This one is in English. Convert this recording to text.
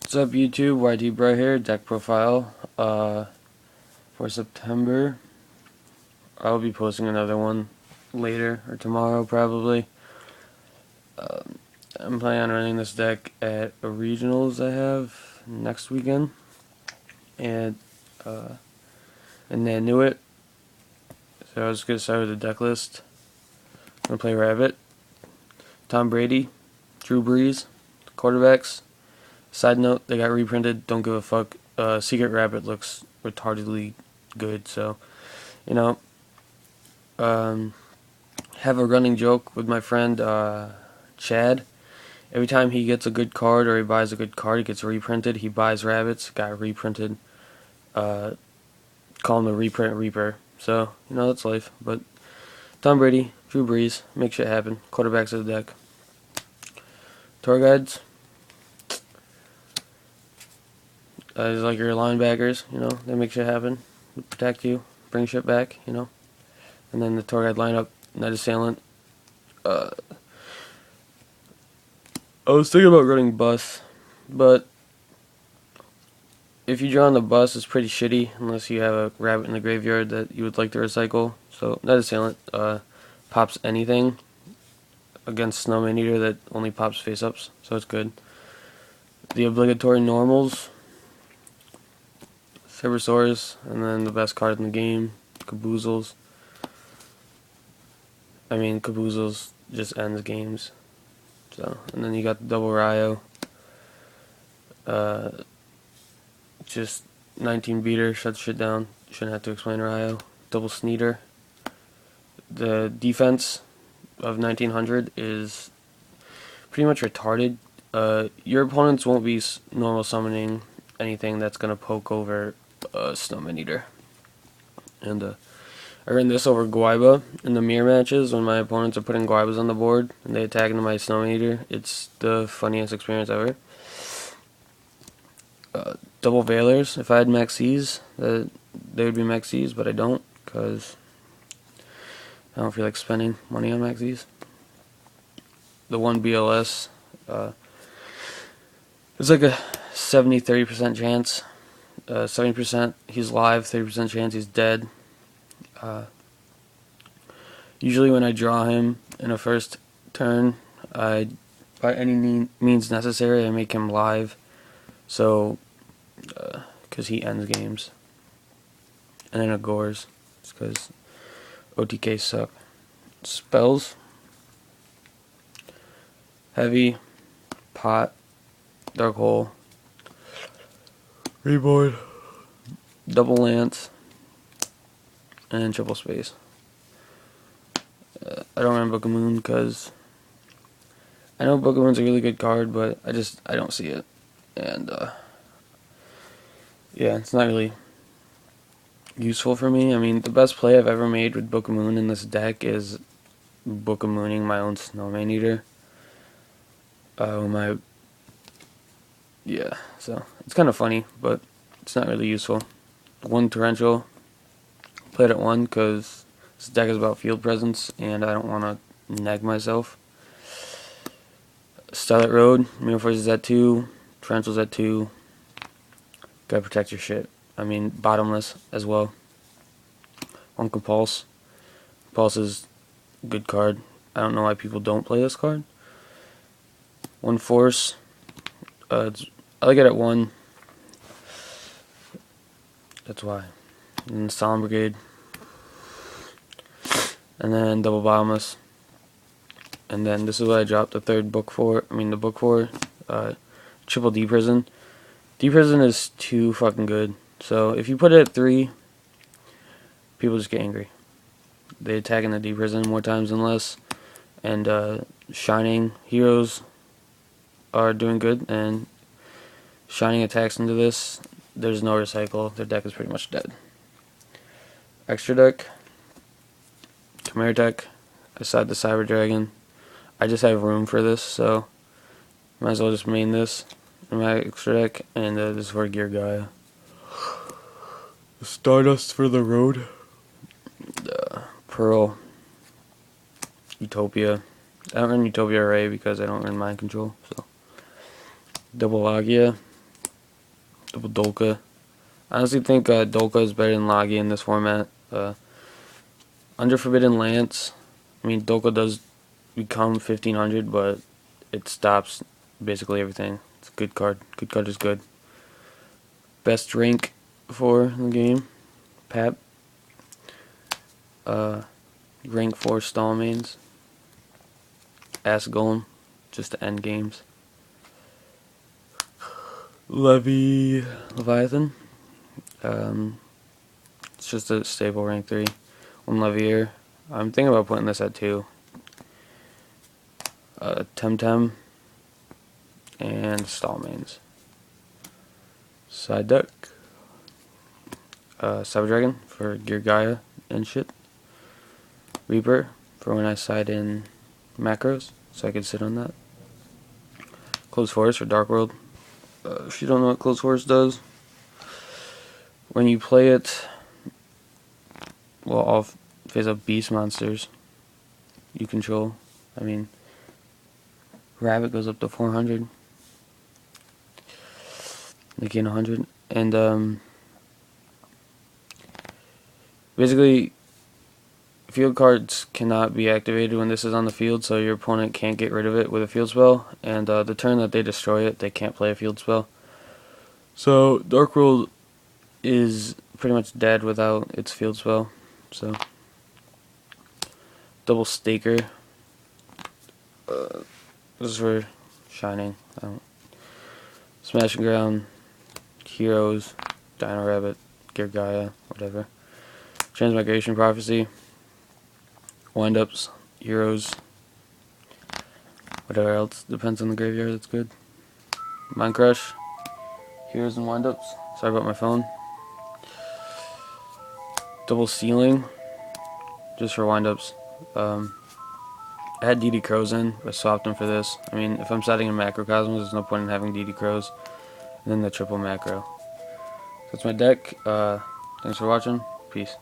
What's up YouTube, YT Bro here, deck profile, for September. I'll be posting another one later, or tomorrow probably. I'm planning on running this deck at a regionals I have next weekend, and then knew it, so I was going to start with the deck list. I'm going to play Rabbit, Tom Brady, Drew Brees, quarterbacks. Side note, they got reprinted, don't give a fuck. Secret Rabbit looks retardedly good, so, you know, have a running joke with my friend Chad. Every time he gets a good card or he buys a good card, it gets reprinted. He buys rabbits, got reprinted. Call him the reprint reaper. So, that's life. But Tom Brady, Drew Brees, make shit happen. Quarterbacks of the deck. Tour guides. Is like your linebackers, they make shit happen. Protect you, bring shit back, And then the tour guide lineup, Night Assailant. I was thinking about running bus, but if you draw on the bus, it's pretty shitty unless you have a rabbit in the graveyard that you would like to recycle. So Night Assailant pops anything against Snowman Eater that only pops face-ups, so it's good. The obligatory normals, Cerbersaurus, and then the best card in the game, Caboozles. Caboozles just ends games. So, and then you got the double Ryo. Just 19 beater, shuts shit down. Shouldn't have to explain Ryo. Double Sneeder. The defense of 1900 is pretty much retarded. Your opponents won't be normal summoning anything that's gonna poke over Snowman Eater. And I ran this over Guaiba in the mirror matches when my opponents are putting Guaibas on the board and they attack into my Snowman Eater. It's the funniest experience ever. Double Veilers. If I had Maxis, they would be Maxis, but I don't because I don't feel like spending money on Maxis. The one BLS. It's like a 70-30% chance. 70% he's live, 30% chance he's dead. Usually when I draw him in a first turn, by any means necessary, I make him live. So, because he ends games. And then it gores. It's because OTK suck. Spells. Heavy. Pot. Dark Hole. Reborn. Double Lance. And Triple Space. I don't run Book of Moon because I know Book of Moon's a really good card, but I don't see it. And, yeah, it's not really useful for me. The best play I've ever made with Book of Moon in this deck is Book of Mooning my own Snowman Eater. Yeah, so it's kind of funny, but it's not really useful. One Torrential, played at 1 because this deck is about field presence and I don't want to nag myself. Starlight Road, Mirror Force is at 2, Torrential's at 2. Gotta protect your shit. Bottomless as well. One Compulse. Compulse is a good card. I don't know why people don't play this card. One Force. I like it at 1. That's why. And then Solemn Brigade. And then Double Bottomless. And then this is what I dropped the third book for. The book for. Triple D Prison. D Prison is too fucking good. So if you put it at 3, people just get angry. They attack in the D Prison more times than less. And Shining heroes are doing good. And Shining attacks into this. There's no recycle. Their deck is pretty much dead. Extra deck. Chimera deck. I side the Cyber Dragon. I just have room for this, so might as well just main this in my extra deck. And this is for Gear Gaia. Stardust for the road. Pearl. Utopia. I don't run Utopia Array because I don't run Mind Control. So Double Logia. double Dolka. I honestly think Dolka is better than Lagi in this format. Under Forbidden Lance, I mean, Dolka does become 1500, but it stops basically everything. It's a good card. Good card is good. Best rank for the game, Pap. Rank 4 stall mains. Ass Golem, just to end games. Leviathan. It's just a stable rank 3. 1 Levier. I'm thinking about putting this at 2. Temtem and stall mains. Side deck. Cyber Dragon for Gear Gaia and shit. Reaper for when I side in macros, so I can sit on that. Closed Forest for Dark World. If you don't know what Closed Forest does, when you play it, well, all face-up beast monsters you control. I mean, Rabbit goes up to 400. They gain 100. And, basically, field cards cannot be activated when this is on the field, so your opponent can't get rid of it with a field spell. And the turn that they destroy it, they can't play a field spell. So, Dark World is pretty much dead without its field spell. So, double Staker. This is for Shining. Smashing Ground, Heroes, Dino Rabbit, Gear Gaia, whatever. Transmigration Prophecy, Windups, Heroes, whatever else. Depends on the graveyard, that's good. Mind Crush, Heroes and Windups. Sorry about my phone. Double Ceiling, just for windups. I had DD Crows in, I swapped them for this. I mean, if I'm setting in Macrocosmos, there's no point in having DD Crows. And then the triple macro. That's my deck. Thanks for watching. Peace.